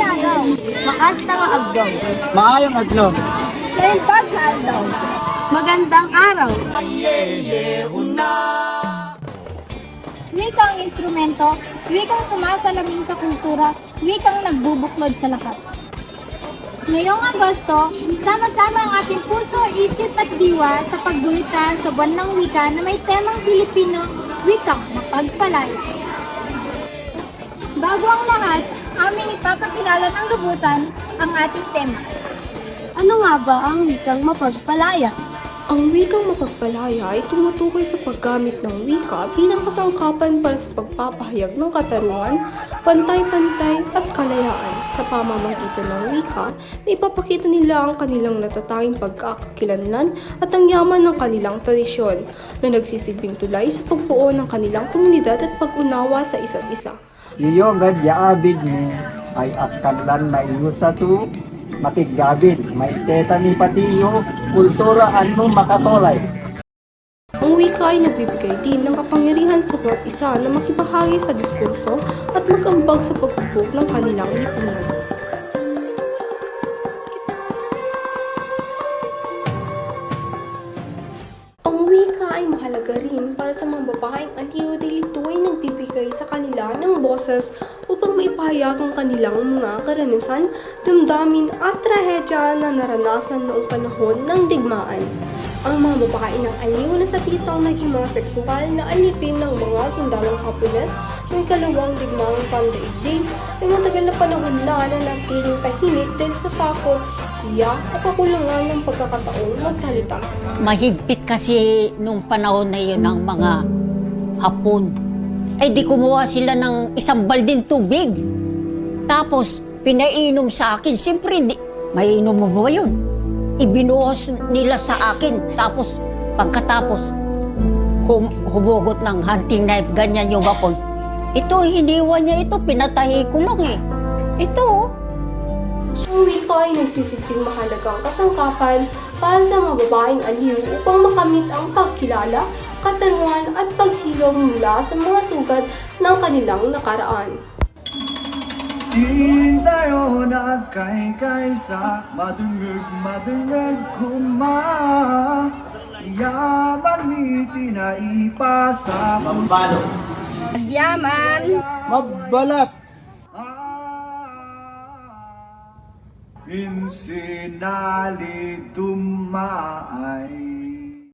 agaw, maasta nga agdaw. Maayong adlaw. Lainpag na aldaw. Magandang araw. Wikang instrumento, wikang sumasalamin sa kultura, wikang nagbubuklod sa lahat. Ngayong Agosto, sama-sama ang ating puso, isip at diwa sa paggunita sa buwan ng wika na may temang Pilipino, wikang mapagpalaya. Bago ang lahat, aming ipapakilala ng lubusan ang ating tema. Ano nga ba ang wikang mapagpalaya? Ang wikang mapagpalaya ay tumutukoy sa paggamit ng wika bilang kasangkapan para sa pagpapahayag ng katarungan, pantay-pantay at kalayaan. Sa pamamagitan ng wika, na ipapakita nila ang kanilang natatanging pagkakakilanlan at ang yaman ng kanilang tradisyon na nagsisilbing tulay sa pagbuo ng kanilang komunidad at pag-unawa sa isa't isa. Iyo gad yaabid mo ay atkanlan na iyo sa tu matigabid, may teta ni patiyo, kultura ano makatolay. Ang wika ay nagbibigay din ng kapangyarihan sa bawat isa na makibahagi sa diskurso at mag-ambag sa paghubog ng kanilang lipunan. Ang wika ay mahalaga rin para sa mga babaeng aliw dahil ito ay nagbibigay sa kanila ng boses upang maipahayag ang kanilang mga karanasan, damdamin at trahedya na naranasan noong panahon ng digmaan. Ang mga babae ng aliw na sa pitang naging mga sexual na alipin ng mga sundalong Hapones ng ikalawang digmaang pandaigdig ay matagal na panahon na nanatiling tahimik dahil sa takot, hiya at kakulangan ng pagkakataong magsalita. Mahigpit kasi nung panahon na yun ng mga Hapon. Ay di kumuha sila ng isang balding tubig. Tapos pinainom sa akin. Siyempre, maiinom mo ba yun? Ibinuhos nila sa akin. Tapos pagkatapos humugot ng hunting knife, ganyan yung Hapon. Ito, hiniwan niya ito. Pinatahi ko lang eh. Ito oh. Ang wika ay nagsisilbing mahalagang kasangkapan para sa mga babaeng aliw upang makamit ang pagkilala, katarungan at paghilom mula sa mga sugat ng kanilang nakaraan. Di tayo nagkaykay sa madungag kuma. Yaman ni tinaipasa. Mambalo. Yaman! Mabalat. Insinali tumaay.